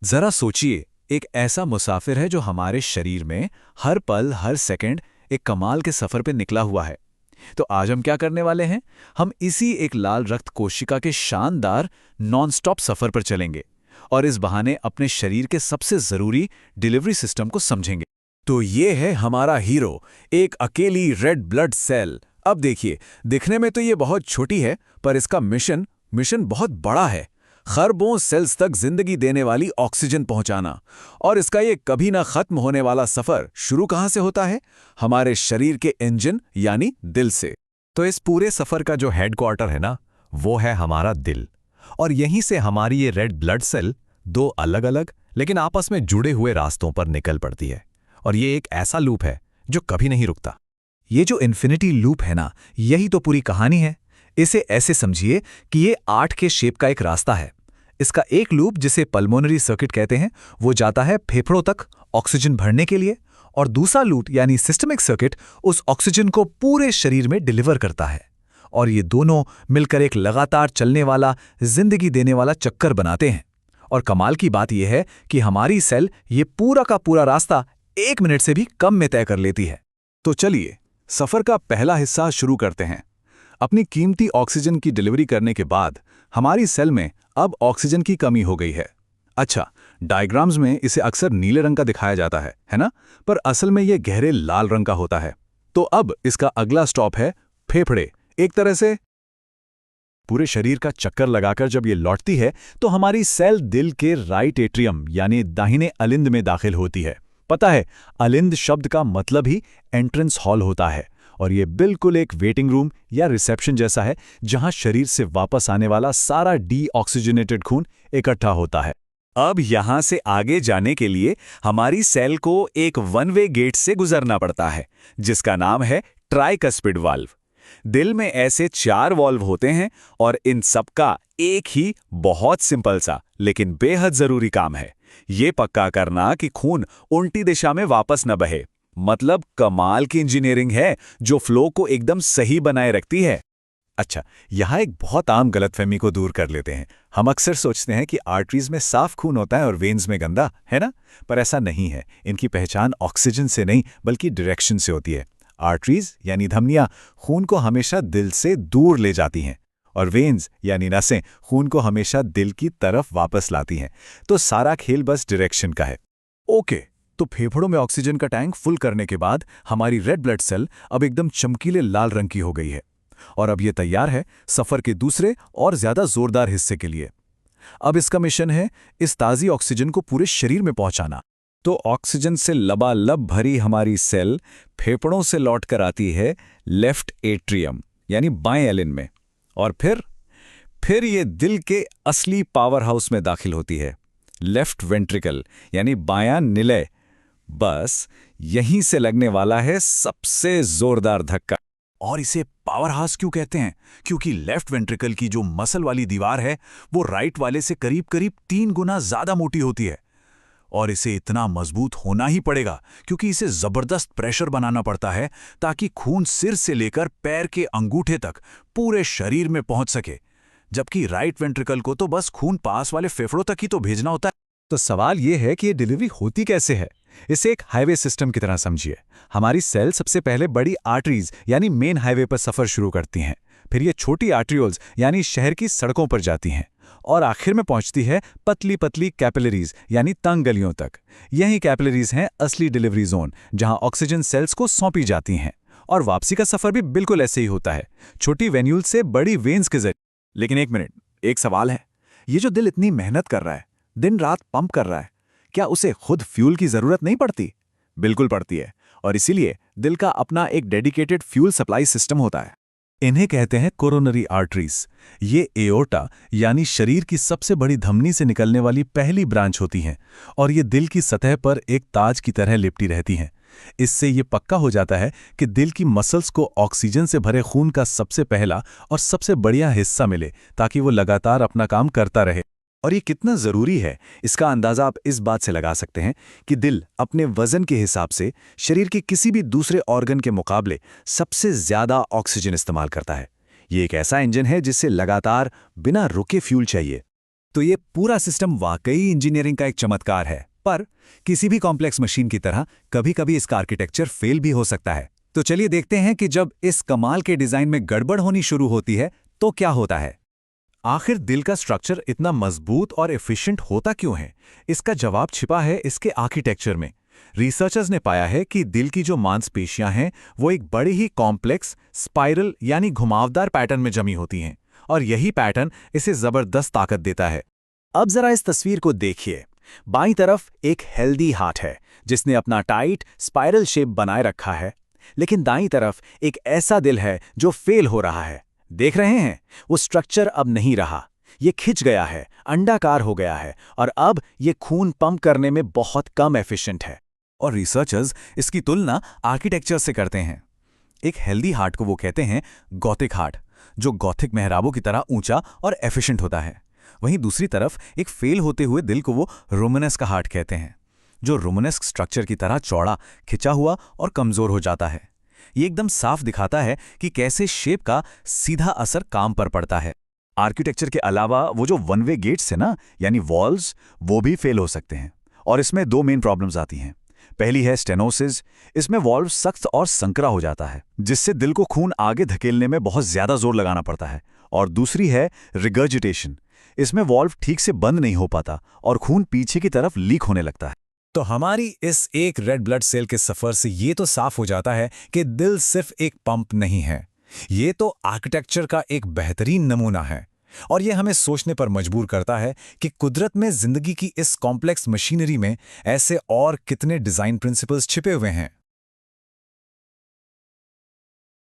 जरा सोचिए, एक ऐसा मुसाफिर है जो हमारे शरीर में हर पल हर सेकंड एक कमाल के सफर पे निकला हुआ है। तो आज हम क्या करने वाले हैं? हम इसी एक लाल रक्त कोशिका के शानदार नॉन स्टॉप सफर पर चलेंगे और इस बहाने अपने शरीर के सबसे जरूरी डिलीवरी सिस्टम को समझेंगे। तो ये है हमारा हीरो, एक अकेली रेड ब्लड सेल। अब देखिए, दिखने में तो ये बहुत छोटी है, पर इसका मिशन मिशन बहुत बड़ा है। खरबों सेल्स तक जिंदगी देने वाली ऑक्सीजन पहुंचाना। और इसका ये कभी ना खत्म होने वाला सफर शुरू कहां से होता है? हमारे शरीर के इंजन यानी दिल से। तो इस पूरे सफर का जो हेडक्वार्टर है ना, वो है हमारा दिल। और यहीं से हमारी ये रेड ब्लड सेल दो अलग अलग लेकिन आपस में जुड़े हुए रास्तों पर निकल पड़ती है। और ये एक ऐसा लूप है जो कभी नहीं रुकता। ये जो इन्फिनिटी लूप है ना, यही तो पूरी कहानी है। इसे ऐसे समझिए कि ये 8 के शेप का एक रास्ता है। इसका एक लूप, जिसे पल्मोनरी सर्किट कहते हैं, वो जाता है फेफड़ों तक ऑक्सीजन भरने के लिए, और दूसरा लूप यानी सिस्टमिक सर्किट उस ऑक्सीजन को पूरे शरीर में डिलीवर करता है। और ये दोनों मिलकर एक लगातार चलने वाला, जिंदगी देने वाला चक्कर बनाते हैं। और कमाल की बात यह है कि हमारी सेल ये पूरा का पूरा रास्ता 1 मिनट से भी कम में तय कर लेती है। तो चलिए, सफर का पहला हिस्सा शुरू करते हैं। अपनी कीमती ऑक्सीजन की डिलीवरी करने के बाद हमारी सेल में अब ऑक्सीजन की कमी हो गई है। अच्छा, डायग्राम्स में इसे अक्सर नीले रंग का दिखाया जाता है ना? पर असल में यह गहरे लाल रंग का होता है। तो अब इसका अगला स्टॉप है फेफड़े। एक तरह से पूरे शरीर का चक्कर लगाकर जब ये लौटती है तो हमारी सेल दिल के राइट एट्रियम यानी दाहिने अलिंद में दाखिल होती है। पता है, अलिंद शब्द का मतलब ही एंट्रेंस हॉल होता है। और ये बिल्कुल एक वेटिंग रूम या रिसेप्शन जैसा है, जहां शरीर से वापस आने वाला सारा डीऑक्सीजनेटेड खून इकट्ठा होता है। अब यहां से आगे जाने के लिए हमारी सेल को एक वन वे गेट से गुजरना पड़ता है, जिसका नाम है ट्राइकस्पिड वाल्व। दिल में ऐसे 4 वाल्व होते हैं और इन सबका एक ही बहुत सिंपल सा लेकिन बेहद जरूरी काम है, ये पक्का करना कि खून उल्टी दिशा में वापस न बहे। मतलब कमाल की इंजीनियरिंग है जो फ्लो को एकदम सही बनाए रखती है। अच्छा, यहां एक बहुत आम गलतफहमी को दूर कर लेते हैं। हम अक्सर सोचते हैं कि आर्टरीज में साफ खून होता है और वेन्स में गंदा, है ना? पर ऐसा नहीं है। इनकी पहचान ऑक्सीजन से नहीं बल्कि डायरेक्शन से होती है। आर्टरीज यानी धमनियां खून को हमेशा दिल से दूर ले जाती हैं, और वेन्स यानी नसें खून को हमेशा दिल की तरफ वापस लाती हैं। तो सारा खेल बस डायरेक्शन का है। ओके, तो फेफड़ों में ऑक्सीजन का टैंक फुल करने के बाद हमारी रेड ब्लड सेल अब एकदम चमकीले लाल रंग की हो गई है, और अब ये तैयार है सफर के दूसरे और ज्यादा जोरदार हिस्से के लिए। अब इसका मिशन है इस ताज़ी ऑक्सीजन को पूरे शरीर में पहुंचाना। तो ऑक्सीजन से लबालब भरी हमारी सेल फेफड़ों से लौटकर आती है लेफ्ट एट्रियम यानी बाएं एलिन में, और फिर ये दिल के असली पावर हाउस में दाखिल होती है, लेफ्ट वेंट्रिकल यानी बायां निलय। बस यहीं से लगने वाला है सबसे जोरदार धक्का। और इसे पावर हाउस क्यों कहते हैं? क्योंकि लेफ्ट वेंट्रिकल की जो मसल वाली दीवार है वो राइट वाले से करीब करीब 3 गुना ज्यादा मोटी होती है। और इसे इतना मजबूत होना ही पड़ेगा क्योंकि इसे जबरदस्त प्रेशर बनाना पड़ता है ताकि खून सिर से लेकर पैर के अंगूठे तक पूरे शरीर में पहुंच सके, जबकि राइट वेंट्रिकल को तो बस खून पास वाले फेफड़ों तक ही तो भेजना होता है। तो सवाल यह है कि ये डिलीवरी होती कैसे है? इसे एक हाईवे सिस्टम की तरह समझिए। हमारी सेल सबसे पहले बड़ी आर्टरीज यानी मेन हाईवे पर सफर शुरू करती हैं, फिर ये छोटी आर्ट्रियोल्स यानी शहर की सड़कों पर जाती हैं, और आखिर में पहुंचती है पतली पतली कैपिलरीज यानी तंग गलियों तक। यही कैपिलरीज हैं असली डिलीवरी जोन, जहां ऑक्सीजन सेल्स को सौंपी जाती हैं। और वापसी का सफर भी बिल्कुल ऐसे ही होता है, छोटी वेन्यूल से बड़ी वेन्स के जरिए। लेकिन एक मिनट, एक सवाल है। ये जो दिल इतनी मेहनत कर रहा है, दिन रात पंप कर रहा है, क्या उसे खुद फ्यूल की जरूरत नहीं पड़ती? बिल्कुल पड़ती है, और इसीलिए दिल का अपना एक डेडिकेटेड फ्यूल सप्लाई सिस्टम होता है। इन्हें कहते हैं कोरोनरी आर्टरीज। ये एओर्टा यानी शरीर की सबसे बड़ी धमनी से निकलने वाली पहली ब्रांच होती हैं, और ये दिल की सतह पर एक ताज की तरह लिपटी रहती हैं। इससे ये पक्का हो जाता है कि दिल की मसल्स को ऑक्सीजन से भरे खून का सबसे पहला और सबसे बढ़िया हिस्सा मिले, ताकि वो लगातार अपना काम करता रहे। और ये कितना ज़रूरी है, इसका अंदाज़ा आप इस बात से लगा सकते हैं कि दिल अपने वज़न के हिसाब से शरीर के किसी भी दूसरे ऑर्गन के मुकाबले सबसे ज़्यादा ऑक्सीजन इस्तेमाल करता है। ये एक ऐसा इंजन है जिससे लगातार बिना रुके फ्यूल चाहिए। तो ये पूरा सिस्टम वाकई इंजीनियरिंग का एक चमत्कार है, पर किसी भी कॉम्प्लेक्स मशीन की तरह कभी-कभी इसका आर्किटेक्चर फेल भी हो सकता है। तो चलिए देखते हैं कि जब इस कमाल के डिजाइन में गड़बड़ होनी शुरू होती है तो क्या होता है। आखिर दिल का स्ट्रक्चर इतना मजबूत और एफिशिएंट होता क्यों है? इसका जवाब छिपा है इसके आर्किटेक्चर में। रिसर्चर्स ने पाया है कि दिल की जो मांसपेशियां हैं वो एक बड़ी ही कॉम्प्लेक्स स्पाइरल यानी घुमावदार पैटर्न में जमी होती हैं, और यही पैटर्न इसे जबरदस्त ताकत देता है। अब जरा इस तस्वीर को देखिए। बाईं तरफ एक हेल्दी हार्ट है जिसने अपना टाइट स्पाइरल शेप बनाए रखा है, लेकिन दाईं तरफ एक ऐसा दिल है जो फेल हो रहा है। देख रहे हैं, वो स्ट्रक्चर अब नहीं रहा, ये खिंच गया है, अंडाकार हो गया है, और अब ये खून पंप करने में बहुत कम एफिशिएंट है। और रिसर्चर्स इसकी तुलना आर्किटेक्चर से करते हैं। एक हेल्दी हार्ट को वो कहते हैं गॉथिक हार्ट, जो गॉथिक मेहराबों की तरह ऊंचा और एफिशिएंट होता है। वहीं दूसरी तरफ एक फेल होते हुए दिल को वो रोमनेस्क हार्ट कहते हैं, जो रोमनेस्क स्ट्रक्चर की तरह चौड़ा, खिंचा हुआ और कमजोर हो जाता है। ये एकदम साफ दिखाता है कि कैसे शेप का सीधा असर काम पर पड़ता है। आर्किटेक्चर के अलावा वो जो वन वे गेट्स है ना, यानी वॉल्स, वो भी फेल हो सकते हैं, और इसमें दो मेन प्रॉब्लम्स आती हैं। पहली है स्टेनोसिस। इसमें वॉल्व सख्त और संकरा हो जाता है, जिससे दिल को खून आगे धकेलने में बहुत ज्यादा जोर लगाना पड़ता है। और दूसरी है रिगर्जिटेशन। इसमें वॉल्व ठीक से बंद नहीं हो पाता और खून पीछे की तरफ लीक होने लगता है। तो हमारी इस एक रेड ब्लड सेल के सफर से ये तो साफ हो जाता है कि दिल सिर्फ एक पंप नहीं है, ये तो आर्किटेक्चर का एक बेहतरीन नमूना है। और ये हमें सोचने पर मजबूर करता है कि कुदरत में जिंदगी की इस कॉम्प्लेक्स मशीनरी में ऐसे और कितने डिजाइन प्रिंसिपल्स छिपे हुए हैं।